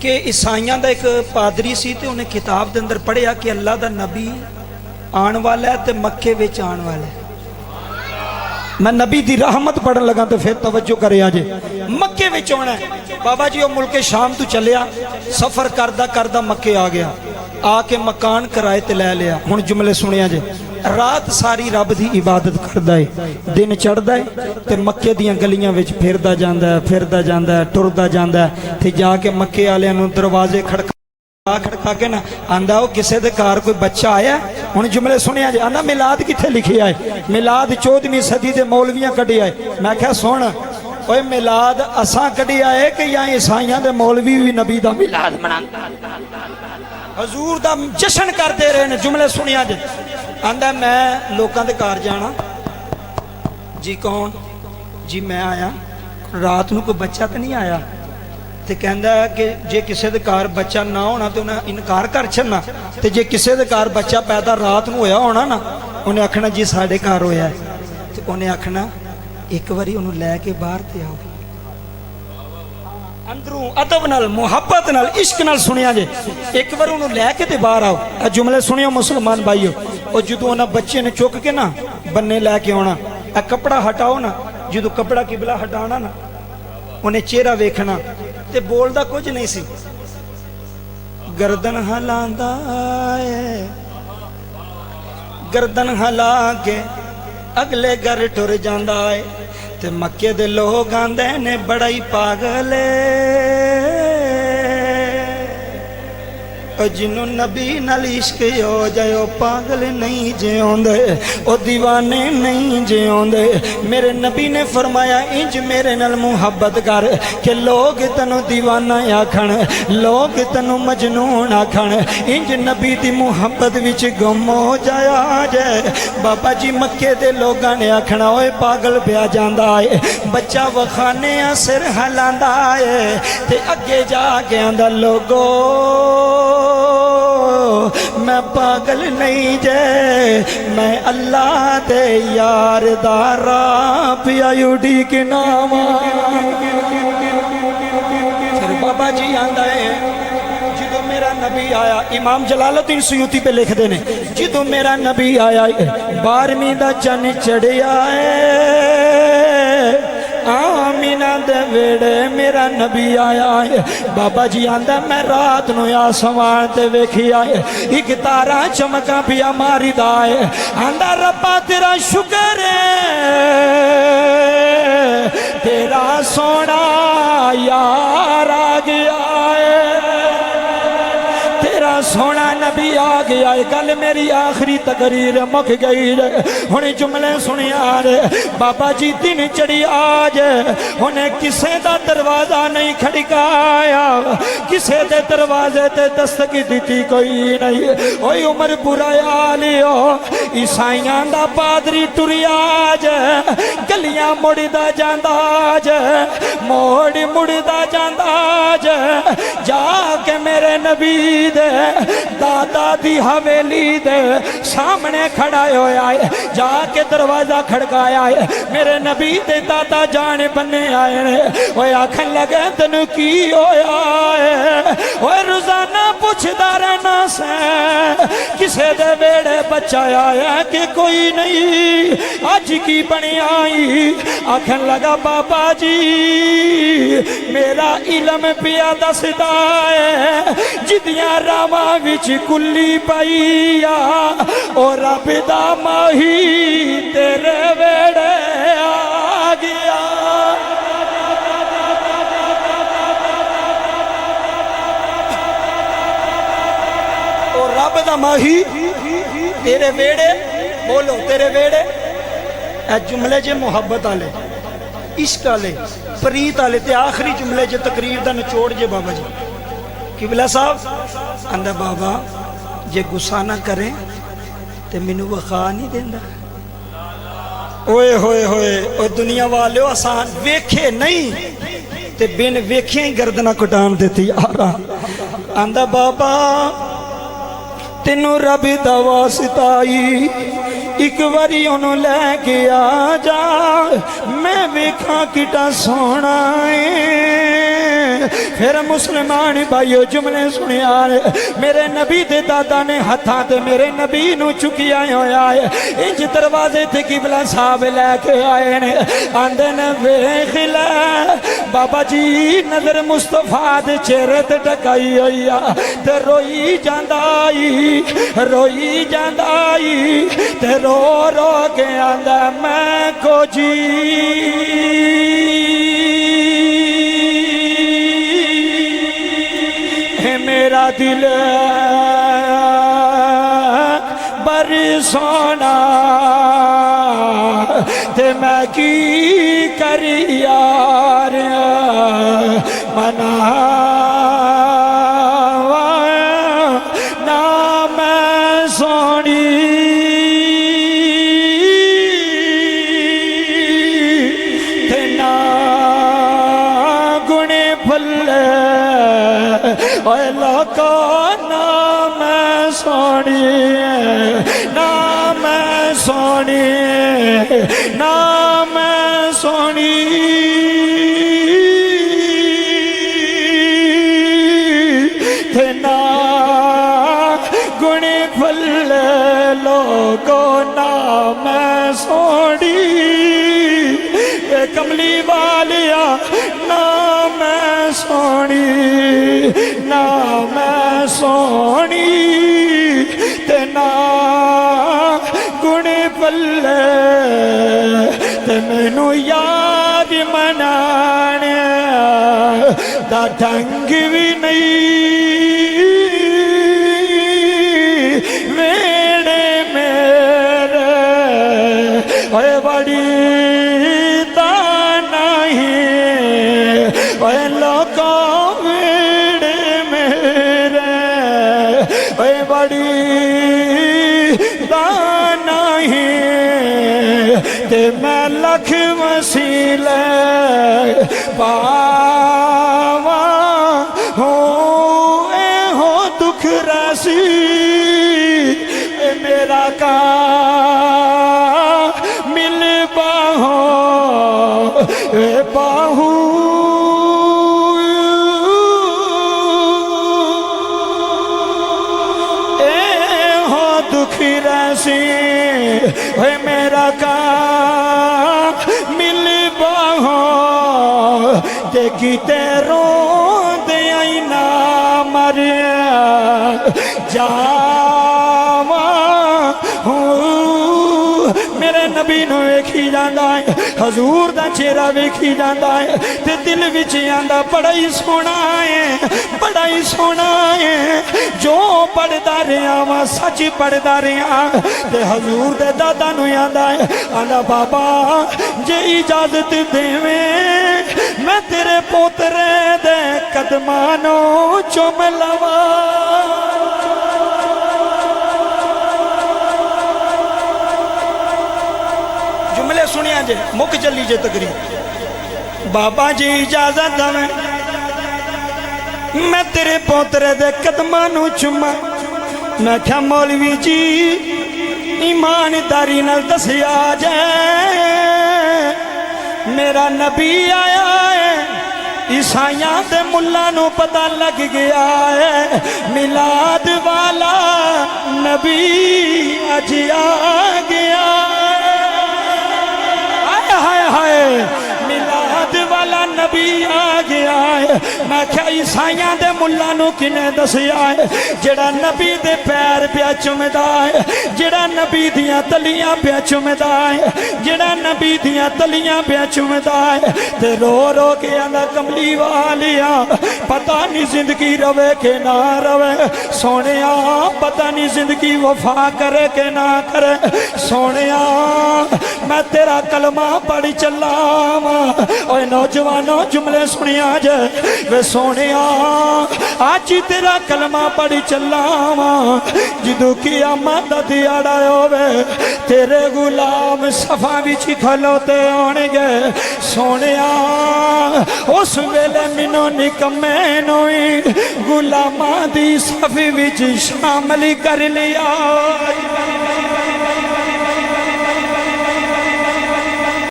कि ईसाइयों का एक पादरी सी ते उन्हें किताब के अंदर पढ़िया कि अल्लाह का नबी आने वाला है तो मक्के विच आने वाला है। मैं नबी दी रहमत पढ़न लगा तो फिर तवज्जो करे अजे मक्के विच आना है। बाबा जी वो मुल्के शाम तो चलिया, सफर करदा करदा मक्के आ गया, आके मकान किराए ते लै लिया। हुण जुमले सुनिया जे, रात सारी रब दी इबादत करदा है, दिन चढ़दा है ते मक्के दियां गलियां विच फिरदा जांदा है टुरदा जांदा है ते जाके मक्के वालियां नूं दरवाजे खड़का के ना आंदा वो किसी दे घर कोई बच्चा आया। हुण जुमले सुनिया जे, आंदा मिलाद कित्थे लिखिया है? मिलाद 14वीं सदी दे मौलवियां कढिया है। मैं क्या सुन ओए मिलाद असां कढिया है कि या ईसाइयां दे मौलवी भी नबी दा मिलाद मनांदे हजूर दा जश्न करते रहे ने। जुमले सुनिया जे, आंदा मैं लोगों के घर जाना जी। कौन जी? मैं आया, रात को कोई बच्चा तो नहीं आया? तो कहता कि जे किसी के घर बच्चा ना होना तो उन्हें इनकार कर छड़ना, तो जे किसी के घर बच्चा पैदा रात को होया होना ना, उन्हें आखना जी साढ़े घर होया है। तो उन्हें आखना एक बारी उन्होंने लैके बाहर ते आओ, अंदरों अदब नाल मुहब्बत नाल इश्क नाल सुनिया जे, एक बार उन्होंने लैके ते बाहर आओ। जुमले सुनियो मुसलमान भाईओ, और जो उन्हें बच्चे ने चुक के ना बन्ने लैके आना, कपड़ा हटाओ ना, जो कपड़ा किबला हटाना ना, उन्हें चेहरा वेखना ते बोलदा कुछ नहीं सी, गर्दन हिलांदा है, गर्दन हिला के अगले घर टुर जांदा है। ते मक्के दे लोग आंदे ने बड़ा ही पागल जिन्हों नबी नाल इश्क हो जाए ओ पागल नहीं जिਉਂਦੇ, ओ दीवाने नहीं जिਉਂਦੇ। मेरे नबी ने फरमाया इंज मेरे नाल मुहब्बत कर कि लोग तैनू दीवाना आखण, लोग तैनू मजनून आखण। इंज नबी दी मुहब्बत विच गुम हो जाया जाए। बाबा जी मक्के दे लोगां ने आखना ओए पागल पिया जांदा है, बच्चा वखाने सिर हिलांदा है ते अगे जाके आंदा लोगो मैं पागल नहीं जे, मैं अल्लाह दे यार दारा पियायूडी के नाम। फिर बाबा जी आंदा है जो मेरा नबी आया, इमाम जलालुद्दीन सुयूती पे लिखते ने, जो मेरा नबी आया 12वीं दा चन चढ़िया है, आमीना दे वेड़े मेरा नबी आया है। बाबा जी आंदा मैं रात नूं आसमान ते वेखिया है, एक तारा चमका पिया मारीदा है। आंदा रब्बा तेरा शुक्र है, तेरा सोना यार आ गया है, तेरा सोना नबी आ गया है। गल मेरी आखिरी तकरीर मुक गई है। हुण जुमले सुनिया रे, बाबा जी दिन चढ़ी आज उन्हें किसे दा दरवाजा नहीं खड़काया, किसे दे दरवाजे ते दस्तक दी कोई नहीं। ओए उमर बुरा लियो ईसाइयां दा पादरी टुरिया जे, गलियां मुड़दा जांदा जे, मोड़ मुड़दा जांदा जे, जाके मेरे नबी दे दादा दी हवेली दे सामने खड़ा होया है, जाके दरवाजा खड़काया है। मेरे नबी दे दादा जाने बन्ने आए ने, ओए आखन लगे तेनू की होया है? ओए रोजाना पुछदा रहना से किसे दे वेड़े बच्चा आया कि कोई नहीं, अज की बनिया आई? आखन लगा बाबा जी मेरा इलम पिया दसदा है, जिदियां रावां विच कुल्ली पई आ, ओ रब दा माही तेरे वेड़े आ गया। ओ रब दा माही तेरे वेड़े, बोलो तेरे वेड़े। ए जुमले जे मुहब्बत आले, इश्क आले, प्रीत आले, ते आखिरी जुमले जे तकरीर दा निचोड़ जे बाबा जी किबला साहब आंदा बाबा जे गुस्सा ना करें तो मैनू वखा नहीं देंदा। ओए होए होए ओ दुनिया वाले आसान वेखे नहीं ते बिन वेखे ही गर्दना कटान देती यार। आंदा बाबा तेनू रब दा वास्ता आई एक बारी उन्हों लैके आ जा, मैं वेखा किटा सोना है। फिर मुसलमान भाइयों जुमले सुनिया, मेरे नबी दे दादा ने हथा ते मेरे नबी नू चुकिया होया है। इंज दरवाजे ते किबला साहब लैके आए ने, आंदे ने वेख लै बाबा जी नजर मुस्तफा दे चेहरे ते टकाई हुई आ, ते रोई जांदाई रोई जांदाई, ते रो रो के आंदा मैं को जी मेरा दिल बड़ी सोना, ते मैं की करी यार मना ना मैं सोनी, ते ना गुणे फुल्ले लोका, ना मैं सोनी ना मैं सोनी ना मैं सोनी, थे ना गुणे फुल्ले लोगो, ना मैं सोनी कमली वालिया, ना मैं सोनी ना मैं सोनी, ते ना गुणे पल्ले, ते मैनू याद मनाने दा ढंग भी नहीं, वेड़े मेरे ओए बड़ी ते मैं लख वसीले पावा हो दुख रासी, मेरा का मिल बाहो बाहू, हो दुख रासी मेरा का मिल बाहो, देखी तेरो दे आई ना मरिया जावा मेरे नबी नू वेखी जांदा है, हजूर दा चेहरा वेखी जांदा है, ते दिल विच आंदा बड़ा ही सोना है, बड़ा ही सोना है। जो पढ़दा रहा वा सच पढ़दा रहा, ते हजूर दे दादा नू आंदा है, आंदा बाबा जे इजाजत देवे मैं तेरे पोतरे दे कदमां नू चुम लवा। जुमले सुनिया जे मुक चली जे तकरीर। बाबा जी इजाजत दवे मैं तेरे पोतरे दे कदमां नू चुमा। मैं क्या मौलवी जी ईमानदारी नाल दसिया जाए, मेरा नबी आया है, ईसाइयां दे मुल्लां नू पता लग गया है, मिलाद वाला नबी अज आ गया। हाय हाय मिलाद वाला नबी आ गया है। मैं क्या ईसाइयां दे मुल्लां नू किने दसिया है, जेड़ा नबी दे पैर पिया चुमदा है, जेड़ा नबी दियां तलियां पिया चुमदा है, जेड़ा नबी दियां तलियां पिया चुमदा है, ते रो रो के आंदा कमली वालिया पता नहीं जिंदगी रवे के ना रवे, सोनिया पता नहीं जिंदगी वफा करे के ना करे, सोनिया मैं तेरा कलमा पढ़ चला वा। ओए नौजवानों जुमले सुनिया जे वे सोनिया आज तेरा कलमा पढ़ चला वा। जदों क़यामत दा दिहाड़ा होवे तेरे गुलाम सफा विच खलोते होणगे, सोनिया उस वेले मैनू निकम्मे नूं गुलामां दी सफ विच शामिल कर लिया।